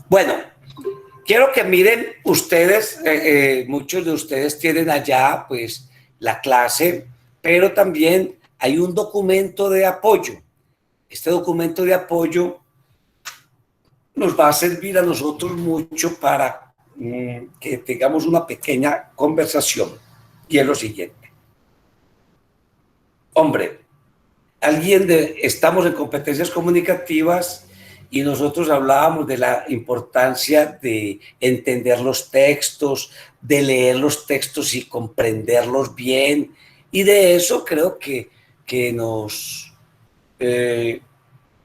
Bueno, quiero que miren ustedes, muchos de ustedes tienen allá pues la clase, pero también hay un documento de apoyo. Este documento de apoyo nos va a servir a nosotros mucho para que tengamos una pequeña conversación. Y es lo siguiente. Hombre, estamos en competencias comunicativas y nosotros hablábamos de la importancia de entender los textos, de leer los textos y comprenderlos bien. Y de eso creo que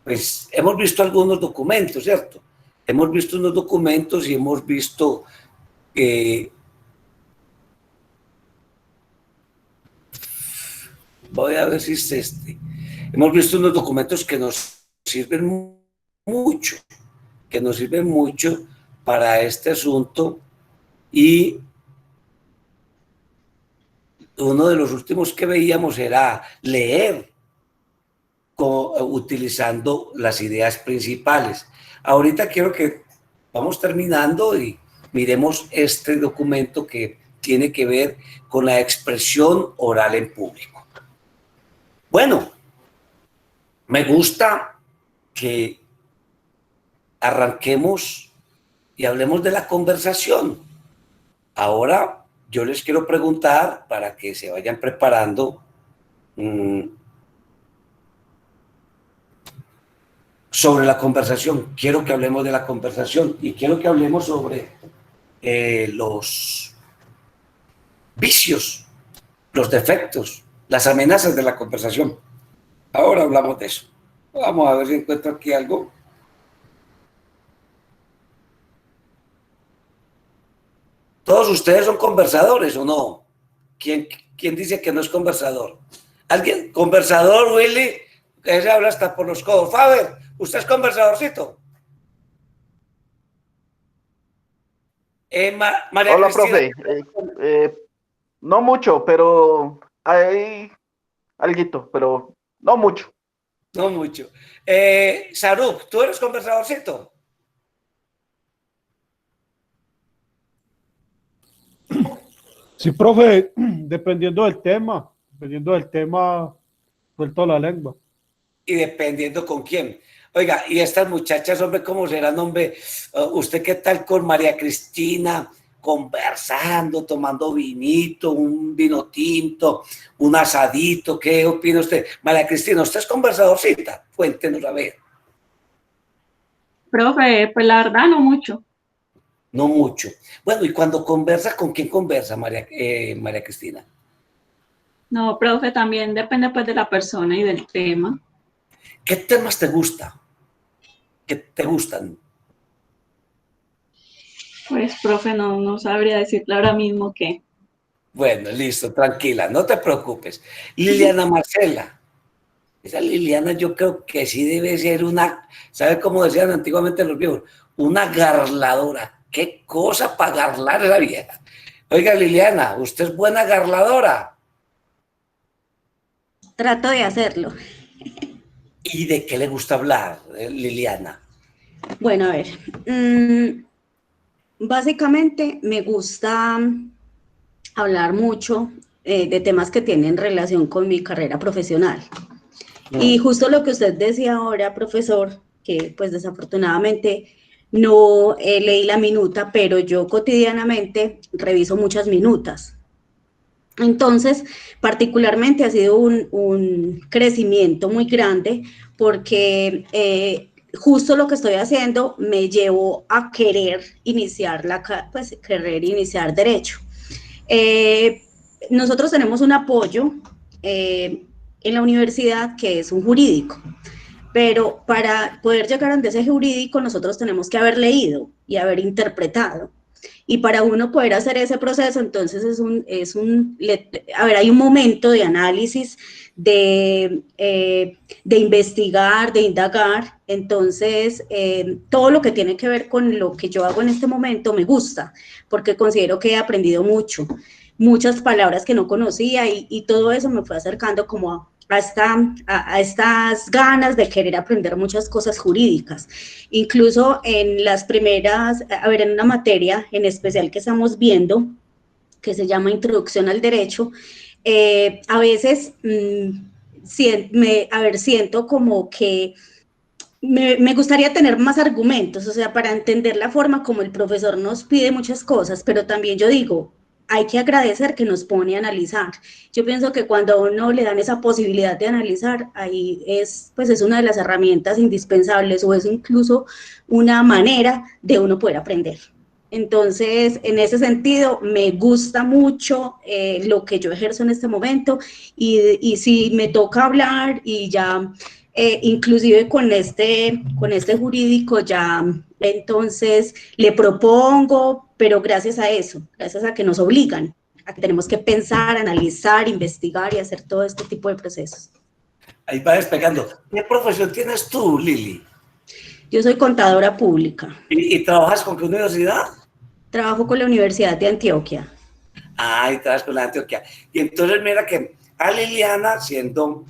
pues hemos visto algunos documentos, ¿cierto? Hemos visto unos documentos y hemos visto voy a ver si es este. Hemos visto unos documentos que nos sirven mucho, para este asunto, y uno de los últimos que veíamos era leer utilizando las ideas principales. Ahorita quiero que vamos terminando y miremos este documento que tiene que ver con la expresión oral en público. Bueno, me gusta que arranquemos y hablemos de la conversación. Ahora yo les quiero preguntar, para que se vayan preparando, sobre la conversación. Quiero que hablemos de la conversación y quiero que hablemos sobre los vicios, los defectos, las amenazas de la conversación. Ahora hablamos de eso. Vamos a ver si encuentro aquí algo. ¿Todos ustedes son conversadores o no? ¿Quién dice que no es conversador? ¿Alguien? ¿Conversador, Willy? Que se habla hasta por los codos. Faber, ¿usted es conversadorcito? María Hola, Cristina. profe. No mucho, pero hay alguito, pero no mucho. No mucho. Saruk, ¿tú eres conversadorcito? Sí, profe, dependiendo del tema, suelto la lengua. Y dependiendo con quién. Oiga, y estas muchachas, hombre, ¿cómo serán, hombre? ¿Usted qué tal con María Cristina? Conversando, tomando vinito, un vino tinto, un asadito, ¿qué opina usted? María Cristina, ¿usted es conversadorcita? Cuéntenos a ver. Profe, pues la verdad no mucho. No mucho. Bueno, y cuando conversa, ¿con quién conversa, María Cristina? No, profe, también depende pues de la persona y del tema. ¿Qué temas te gusta? ¿Qué te gustan? Pues, profe, no sabría decirle ahora mismo qué. Bueno, listo, tranquila, no te preocupes. Liliana Marcela. Esa Liliana yo creo que sí debe ser una, ¿sabe cómo decían antiguamente los viejos? Una garladora. ¿Qué cosa para garlar esa vieja? Oiga, Liliana, ¿usted es buena garladora? Trato de hacerlo. ¿Y de qué le gusta hablar, Liliana? Bueno, a ver, básicamente me gusta hablar mucho de temas que tienen relación con mi carrera profesional. Y justo lo que usted decía ahora, profesor, que pues desafortunadamente no leí la minuta, pero yo cotidianamente reviso muchas minutas. Entonces, particularmente ha sido un crecimiento muy grande porque justo lo que estoy haciendo me llevó a querer iniciar derecho. Nosotros tenemos un apoyo en la universidad que es un jurídico, pero para poder llegar a ese jurídico nosotros tenemos que haber leído y haber interpretado. Y para uno poder hacer ese proceso, entonces hay un momento de análisis, de investigar, de indagar. Entonces, todo lo que tiene que ver con lo que yo hago en este momento me gusta, porque considero que he aprendido muchas palabras que no conocía y todo eso me fue acercando como a estas ganas de querer aprender muchas cosas jurídicas. Incluso en las primeras, en una materia en especial que estamos viendo, que se llama Introducción al Derecho, a veces siento como que me gustaría tener más argumentos, o sea, para entender la forma como el profesor nos pide muchas cosas, pero también yo digo, hay que agradecer que nos pone a analizar. Yo pienso que cuando a uno le dan esa posibilidad de analizar, ahí pues es una de las herramientas indispensables o es incluso una manera de uno poder aprender. Entonces, en ese sentido, me gusta mucho lo que yo ejerzo en este momento y si me toca hablar y ya, inclusive con este jurídico ya, entonces le propongo, pero gracias a eso, gracias a que nos obligan, a que tenemos que pensar, analizar, investigar y hacer todo este tipo de procesos. Ahí va despegando. ¿Qué profesión tienes tú, Lili? Yo soy contadora pública. ¿Y trabajas con qué universidad? Trabajo con la Universidad de Antioquia. Ah, y trabajas con la Antioquia. Y entonces mira que a Liliana, siendo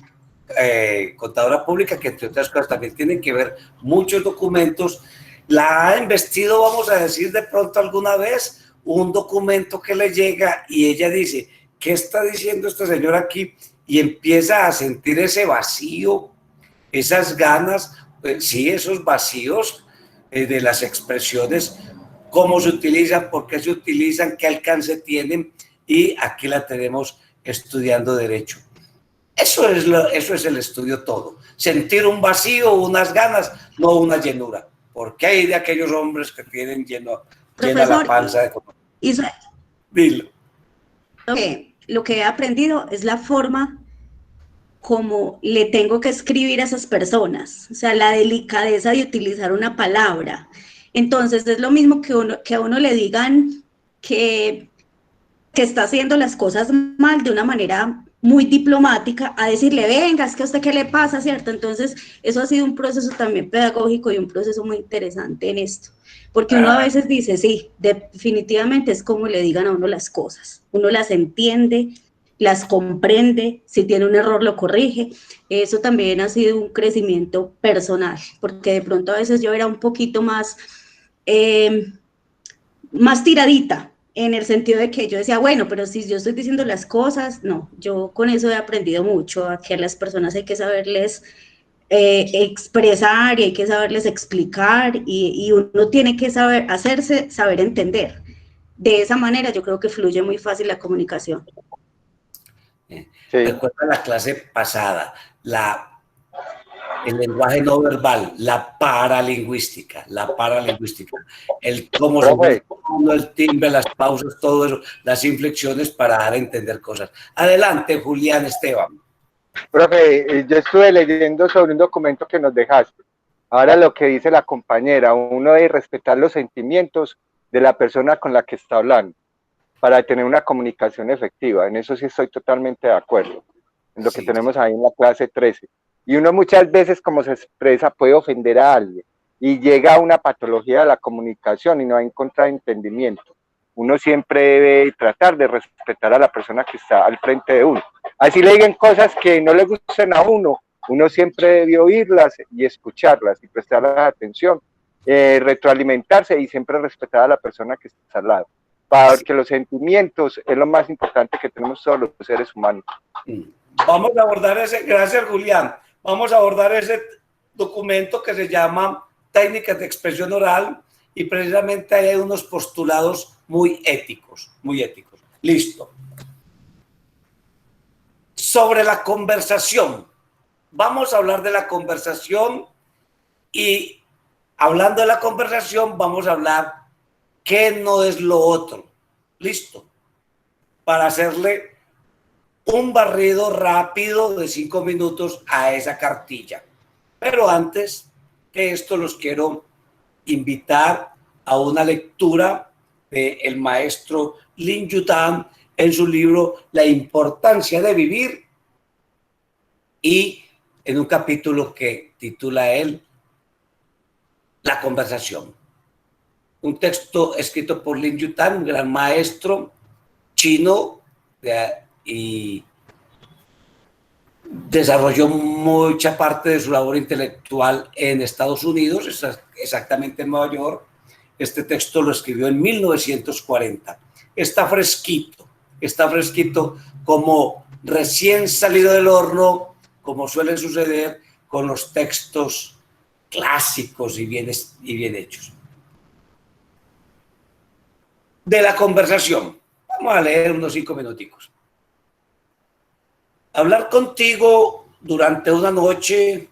contadora pública, que entre otras cosas también tienen que ver muchos documentos, la ha investido, vamos a decir de pronto alguna vez, un documento que le llega y ella dice, ¿qué está diciendo este señor aquí? Y empieza a sentir ese vacío, esas ganas, sí, esos vacíos de las expresiones, cómo se utilizan, por qué se utilizan, qué alcance tienen, y aquí la tenemos estudiando Derecho. Eso es el estudio todo. Sentir un vacío, unas ganas, no una llenura. Porque hay de aquellos hombres que tienen llena la panza de comida. Dilo. Lo que he aprendido es la forma como le tengo que escribir a esas personas, o sea, la delicadeza de utilizar una palabra. Entonces, es lo mismo que a uno le digan que está haciendo las cosas mal de una manera muy diplomática, a decirle, venga, es que a usted qué le pasa, ¿cierto? Entonces, eso ha sido un proceso también pedagógico y un proceso muy interesante en esto, porque uno a veces dice, sí, definitivamente es como le digan a uno las cosas, uno las entiende, las comprende, si tiene un error lo corrige. Eso también ha sido un crecimiento personal, porque de pronto a veces yo era un poquito más tiradita, en el sentido de que yo decía, bueno, pero si yo estoy diciendo las cosas, no, yo con eso he aprendido mucho, a que a las personas hay que saberles expresar y hay que saberles explicar y uno tiene que saber entender. De esa manera yo creo que fluye muy fácil la comunicación. Sí. Recuerda la clase pasada, el lenguaje no verbal, la paralingüística, el cómo se mueve el timbre, las pausas, todo eso, las inflexiones para dar a entender cosas. Adelante, Julián Esteban. Profe, yo estuve leyendo sobre un documento que nos dejaste. Ahora lo que dice la compañera, uno debe respetar los sentimientos de la persona con la que está hablando para tener una comunicación efectiva. En eso sí estoy totalmente de acuerdo, en lo que tenemos ahí en la clase 13. Y uno muchas veces, como se expresa, puede ofender a alguien y llega a una patología de la comunicación y no va a encontrar entendimiento. Uno siempre debe tratar de respetar a la persona que está al frente de uno. Así le digan cosas que no le gusten a uno, uno siempre debe oírlas y escucharlas y prestarles atención, retroalimentarse y siempre respetar a la persona que está al lado. Porque los sentimientos es lo más importante que tenemos todos los seres humanos. Vamos a abordar gracias Julián, vamos a abordar ese documento que se llama Técnicas de Expresión Oral y precisamente hay unos postulados muy éticos. Listo. Sobre la conversación, vamos a hablar de la conversación y hablando de la conversación vamos a hablar qué no es lo otro. Listo. Para hacerle un barrido rápido de 5 minutos a esa cartilla. Pero antes de esto los quiero invitar a una lectura del maestro Lin Yutang en su libro La importancia de vivir y en un capítulo que titula él La conversación. Un texto escrito por Lin Yutang, un gran maestro chino y desarrolló mucha parte de su labor intelectual en Estados Unidos, exactamente en Nueva York. Este texto lo escribió en 1940. Está fresquito como recién salido del horno, como suele suceder con los textos clásicos y bien hechos. De la conversación. Vamos a leer unos 5 minuticos. Hablar contigo durante una noche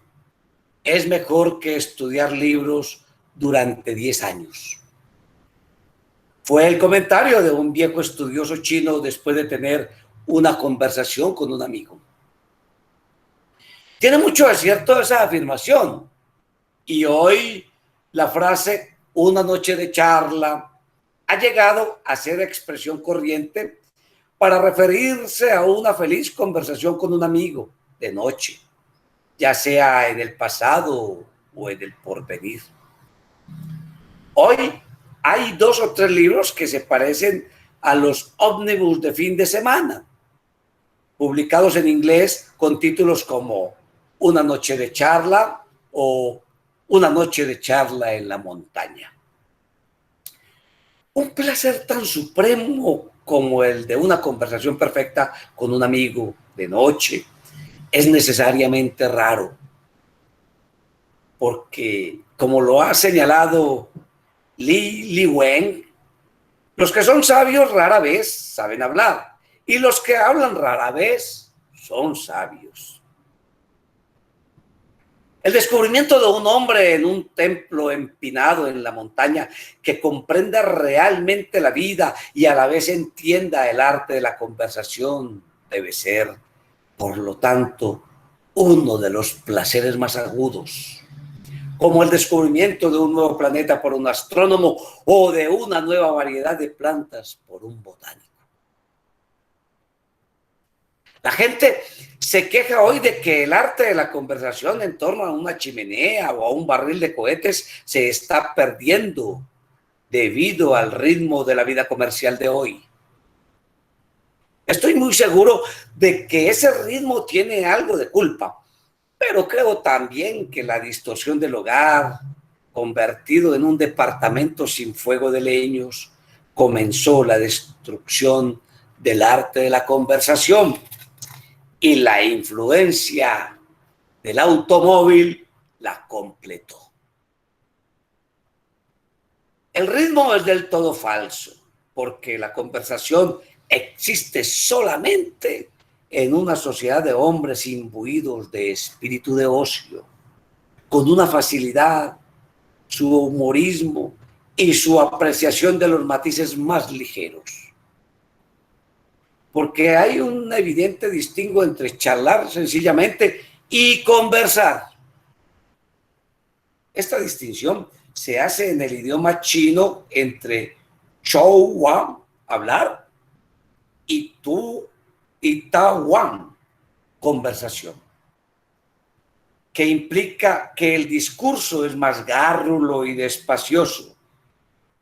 es mejor que estudiar libros durante 10 años. Fue el comentario de un viejo estudioso chino después de tener una conversación con un amigo. Tiene mucho de cierto esa afirmación. Y hoy la frase "una noche de charla" ha llegado a ser expresión corriente para referirse a una feliz conversación con un amigo de noche, ya sea en el pasado o en el porvenir. Hoy hay 2 o 3 libros que se parecen a los ómnibus de fin de semana, publicados en inglés con títulos como "Una noche de charla" o "Una noche de charla en la montaña". Un placer tan supremo como el de una conversación perfecta con un amigo de noche es necesariamente raro, porque, como lo ha señalado Li Wen, los que son sabios rara vez saben hablar, y los que hablan rara vez son sabios. El descubrimiento de un hombre en un templo empinado en la montaña que comprenda realmente la vida y a la vez entienda el arte de la conversación debe ser, por lo tanto, uno de los placeres más agudos, como el descubrimiento de un nuevo planeta por un astrónomo o de una nueva variedad de plantas por un botánico. La gente se queja hoy de que el arte de la conversación en torno a una chimenea o a un barril de cohetes se está perdiendo debido al ritmo de la vida comercial de hoy. Estoy muy seguro de que ese ritmo tiene algo de culpa, pero creo también que la distorsión del hogar, convertido en un departamento sin fuego de leños, comenzó la destrucción del arte de la conversación. Y la influencia del automóvil la completó. El ritmo es del todo falso, porque la conversación existe solamente en una sociedad de hombres imbuidos de espíritu de ocio, con una facilidad, su humorismo y su apreciación de los matices más ligeros. Porque hay un evidente distingo entre charlar sencillamente y conversar. Esta distinción se hace en el idioma chino entre chou wan, hablar, y tu y ta wan, conversación, que implica que el discurso es más gárrulo y despacioso,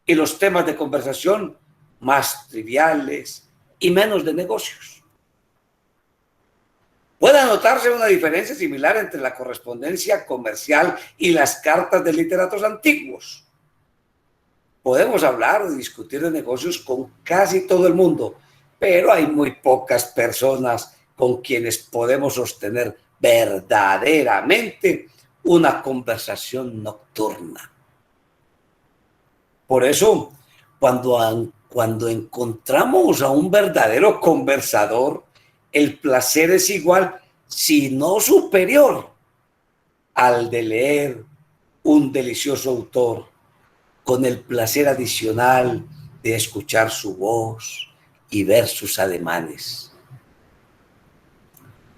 y los temas de conversación más triviales y menos de negocios. Puede notarse una diferencia similar entre la correspondencia comercial y las cartas de literatos antiguos. Podemos hablar o discutir de negocios con casi todo el mundo, pero hay muy pocas personas con quienes podemos sostener verdaderamente una conversación nocturna. Por eso, cuando encontramos a un verdadero conversador, el placer es igual, si no superior, al de leer un delicioso autor, con el placer adicional de escuchar su voz y ver sus ademanes.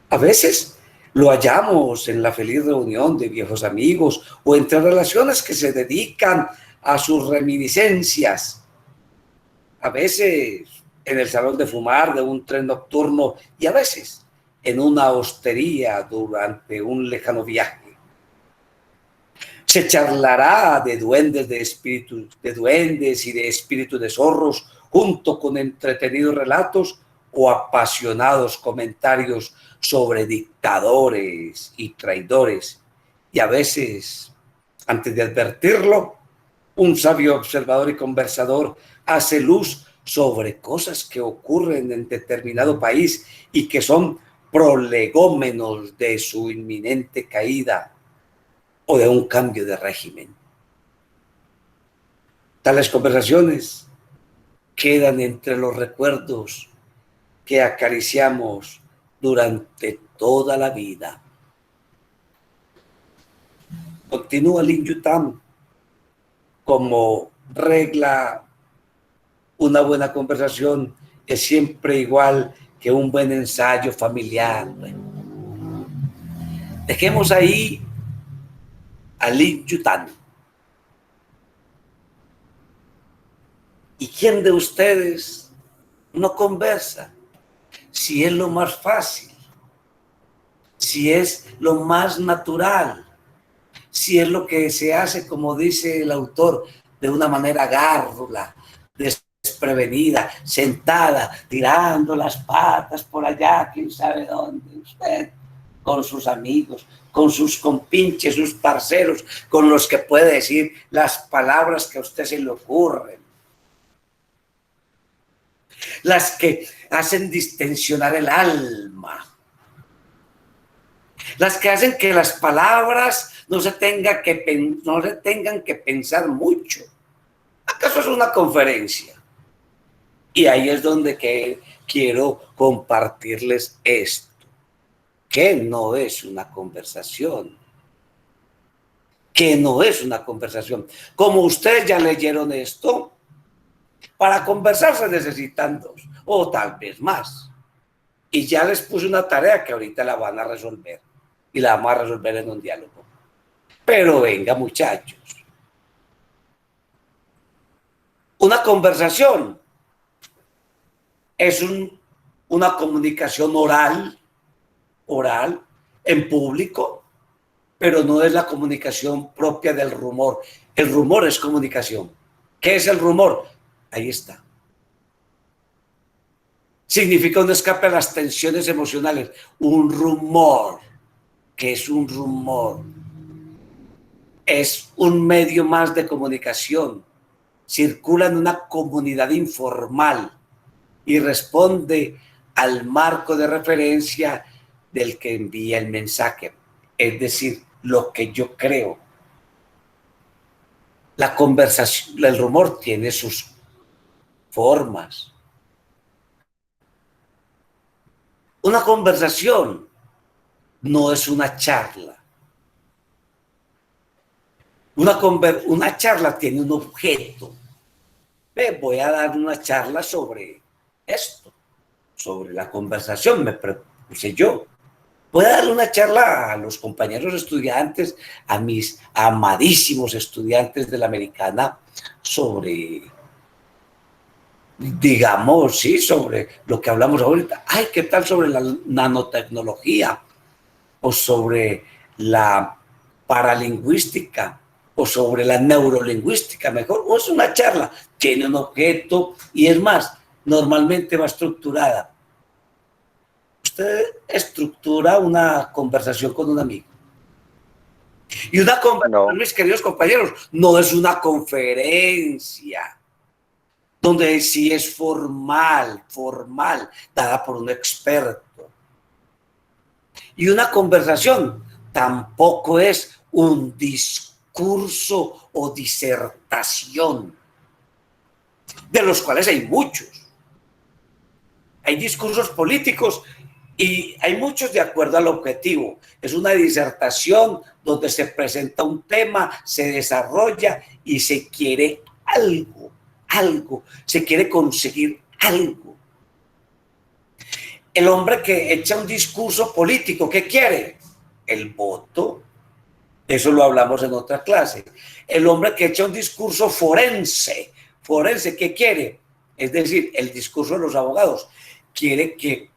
A veces lo hallamos en la feliz reunión de viejos amigos o entre relaciones que se dedican a sus reminiscencias. A veces en el salón de fumar de un tren nocturno y a veces en una hostería durante un lejano viaje. Se charlará de duendes, de duendes y de espíritus de zorros, junto con entretenidos relatos o apasionados comentarios sobre dictadores y traidores. Y a veces, antes de advertirlo, un sabio observador y conversador hace luz sobre cosas que ocurren en determinado país y que son prolegómenos de su inminente caída o de un cambio de régimen. Tales conversaciones quedan entre los recuerdos que acariciamos durante toda la vida. Continúa Lin Yutang. Como regla, una buena conversación es siempre igual que un buen ensayo familiar. Bueno, dejemos ahí a Lin Yutang. ¿Y quién de ustedes no conversa? Si es lo más fácil, si es lo más natural, si es lo que se hace, como dice el autor, de una manera gárrula, desprevenida, sentada, tirando las patas por allá, quién sabe dónde, usted, con sus amigos, con sus compinches, sus parceros, con los que puede decir las palabras que a usted se le ocurren, las que hacen distensionar el alma, las que hacen que las palabras no se tengan que pensar mucho. ¿Acaso es una conferencia? Y ahí es donde quiero compartirles esto, que no es una conversación, que no es una conversación. Como ustedes ya leyeron esto, para conversar se necesitan dos, o tal vez más. Y ya les puse una tarea que ahorita la van a resolver, y la vamos a resolver en un diálogo. Pero venga, muchachos. Una conversación es una comunicación oral, en público, pero no es la comunicación propia del rumor. El rumor es comunicación. ¿Qué es el rumor? Ahí está. Significa un escape a las tensiones emocionales. Un rumor. ¿Qué es un rumor? Es un medio más de comunicación. Circula en una comunidad informal y responde al marco de referencia del que envía el mensaje, es decir, lo que yo creo. La conversación, el rumor tiene sus formas. Una conversación no es una charla. Una charla tiene un objeto. Voy a dar una charla sobre esto, sobre la conversación, me propuse yo. Voy a darle una charla a los compañeros estudiantes, a mis amadísimos estudiantes de la Americana, sobre, digamos, sí, sobre lo que hablamos ahorita. Ay, ¿qué tal sobre la nanotecnología? O sobre la paralingüística, o sobre la neurolingüística, mejor. O es una charla, tiene un objeto y es más, normalmente va estructurada. Usted estructura una conversación con un amigo. Y una conversación, mis queridos compañeros, no es una conferencia donde sí es formal, dada por un experto. Y una conversación tampoco es un discurso o disertación, de los cuales hay muchos. Hay discursos políticos y hay muchos de acuerdo al objetivo. Es una disertación donde se presenta un tema, se desarrolla y se quiere algo, se quiere conseguir algo. El hombre que echa un discurso político, ¿qué quiere? El voto. Eso lo hablamos en otra clase. El hombre que echa un discurso forense, ¿qué quiere? Es decir, el discurso de los abogados. Quiere que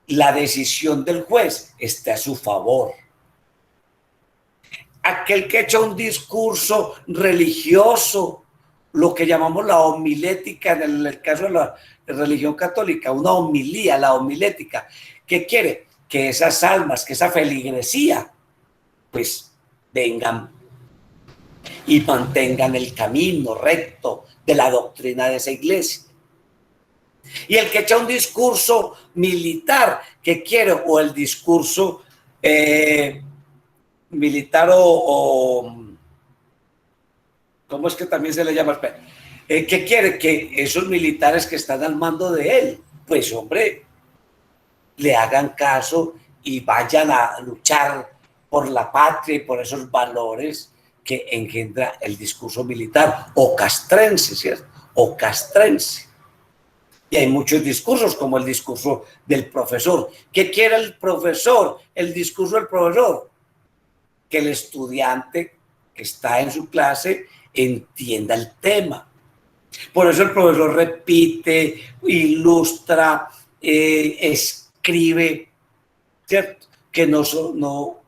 la decisión del juez esté a su favor. Aquel que echa un discurso religioso lo que llamamos la homilética en el caso de la religión católica, una homilía, la homilética. ¿Qué quiere? Que esas almas, que esa feligresía, pues vengan y mantengan el camino recto de la doctrina de esa iglesia. Y el que echa un discurso militar, ¿qué quiere? O el discurso militar ¿cómo es que también se le llama? ¿Qué quiere? Que esos militares que están al mando de él, pues hombre, le hagan caso y vayan a luchar por la patria y por esos valores que engendra el discurso militar, o castrense, ¿cierto? O castrense. Y hay muchos discursos, como el discurso del profesor. ¿Qué quiere el profesor? El discurso del profesor. Que el estudiante que está en su clase entienda el tema. Por eso el profesor repite, ilustra, escribe, ¿cierto? Que no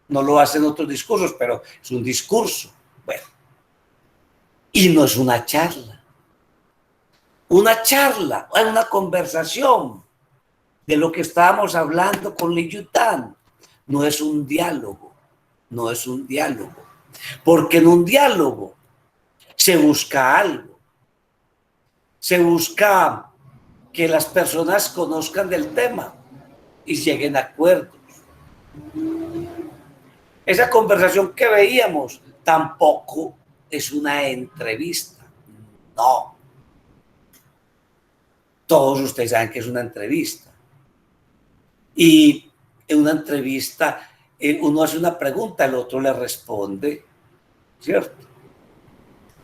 lo hacen otros discursos, pero es un discurso. Bueno, y no es una charla. Una charla, una conversación de lo que estábamos hablando con Lin Yutang. No es un diálogo, no es un diálogo. Porque en un diálogo se busca algo. Se busca que las personas conozcan del tema y lleguen a acuerdos. Esa conversación que veíamos tampoco es una entrevista. No. Todos ustedes saben que es una entrevista. Y en una entrevista uno hace una pregunta, el otro le responde, ¿cierto?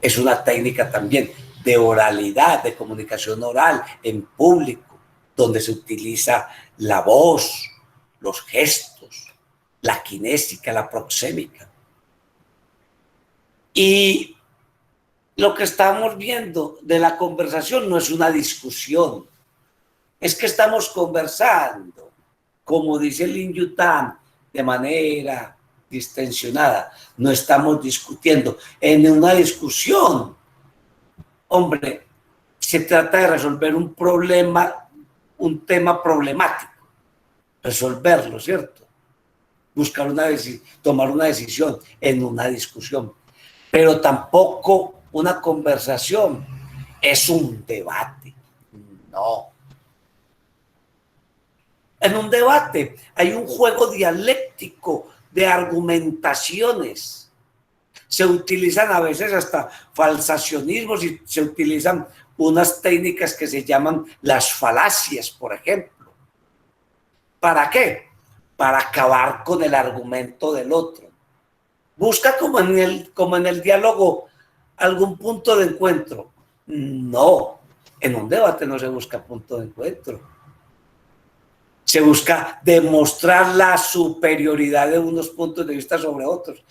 Es una técnica también de oralidad, de comunicación oral en público, donde se utiliza la voz, los gestos, la kinésica, la proxémica. Y lo que estamos viendo de la conversación no es una discusión, es que estamos conversando, como dice Lin Yutang, de manera distensionada. No estamos discutiendo. En una discusión, hombre, se trata de resolver un problema, un tema problemático, resolverlo, ¿cierto? Buscar tomar una decisión en una discusión. Pero tampoco una conversación es un debate. No. En un debate hay un juego dialéctico de argumentaciones. Se utilizan a veces hasta falsacionismos y se utilizan unas técnicas que se llaman las falacias, por ejemplo. ¿Para qué? Para acabar con el argumento del otro. Busca como en el diálogo algún punto de encuentro. No, en un debate no se busca punto de encuentro. Se busca demostrar la superioridad de unos puntos de vista sobre otros.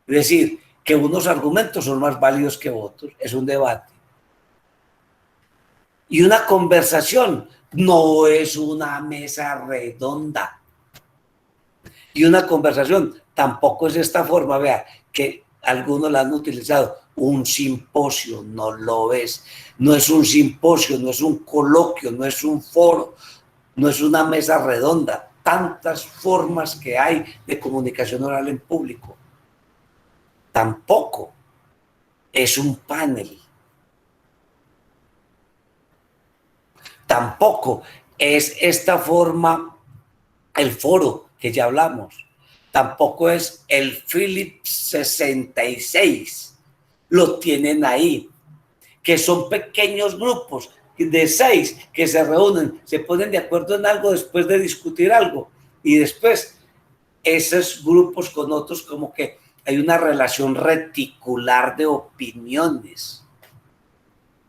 Es decir, que unos argumentos son más válidos que otros. Es un debate. Y una conversación no es una mesa redonda. Y una conversación tampoco es de esta forma, vea, que algunos la han utilizado. Un simposio, no lo es. No es un simposio, no es un coloquio, no es un foro, no es una mesa redonda. Tantas formas que hay de comunicación oral en público. Tampoco es un panel. Tampoco es esta forma, el foro que ya hablamos. Tampoco es el Philips 66. Lo tienen ahí, que son pequeños grupos de 6 que se reúnen, se ponen de acuerdo en algo después de discutir algo, y después esos grupos con otros como que hay una relación reticular de opiniones.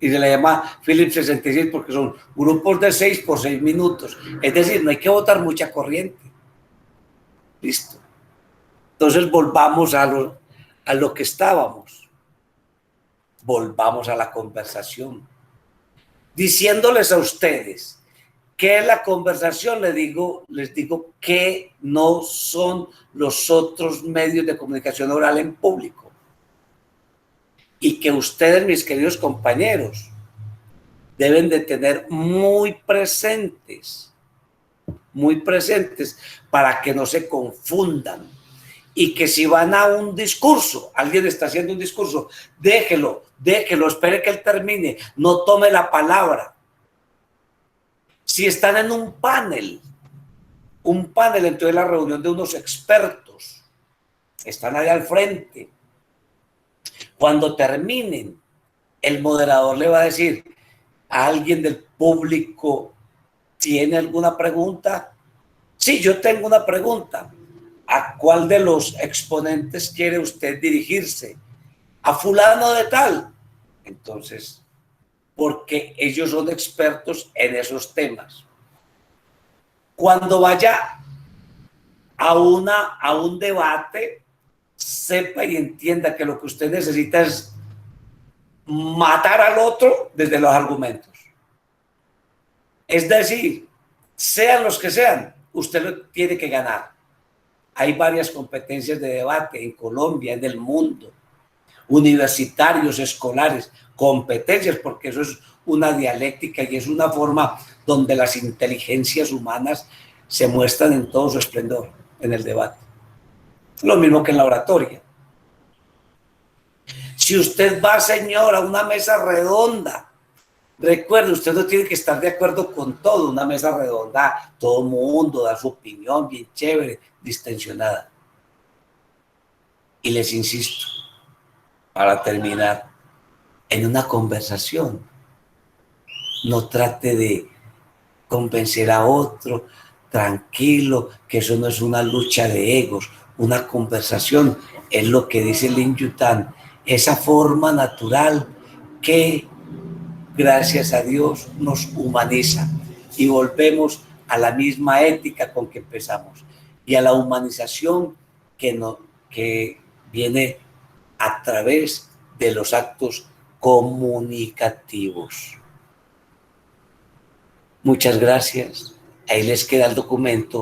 Y se le llama Philips 66 porque son grupos de 6 por 6 minutos. Es decir, no hay que botar mucha corriente. Listo. Entonces volvamos a lo que estábamos. Volvamos a la conversación. Diciéndoles a ustedes que la conversación, les digo que no son los otros medios de comunicación oral en público. y que ustedes, mis queridos compañeros, deben de tener muy presentes para que no se confundan. Y que si van a un discurso, alguien está haciendo un discurso, déjelo, espere que él termine, no tome la palabra. Si están en un panel, entonces la reunión de unos expertos, están allá al frente. Cuando terminen, el moderador le va a decir, ¿alguien del público tiene alguna pregunta? Sí, yo tengo una pregunta. ¿A cuál de los exponentes quiere usted dirigirse? A fulano de tal. Entonces, porque ellos son expertos en esos temas. Cuando vaya a un debate, sepa y entienda que lo que usted necesita es matar al otro desde los argumentos. Es decir, sean los que sean, usted lo tiene que ganar. Hay varias competencias de debate en Colombia, en el mundo, universitarios, escolares, competencias, porque eso es una dialéctica y es una forma donde las inteligencias humanas se muestran en todo su esplendor en el debate. Lo mismo que en la oratoria. Si usted va, señor, a una mesa redonda, recuerde, usted no tiene que estar de acuerdo con todo. Una mesa redonda, todo mundo da su opinión, bien chévere, distensionada. Y les insisto, para terminar, en una conversación, no trate de convencer a otro, tranquilo, que eso no es una lucha de egos. Una conversación es lo que dice Lin Yutang, esa forma natural que, gracias a Dios, nos humaniza y volvemos a la misma ética con que empezamos y a la humanización que viene a través de los actos comunicativos. Muchas gracias. Ahí les queda el documento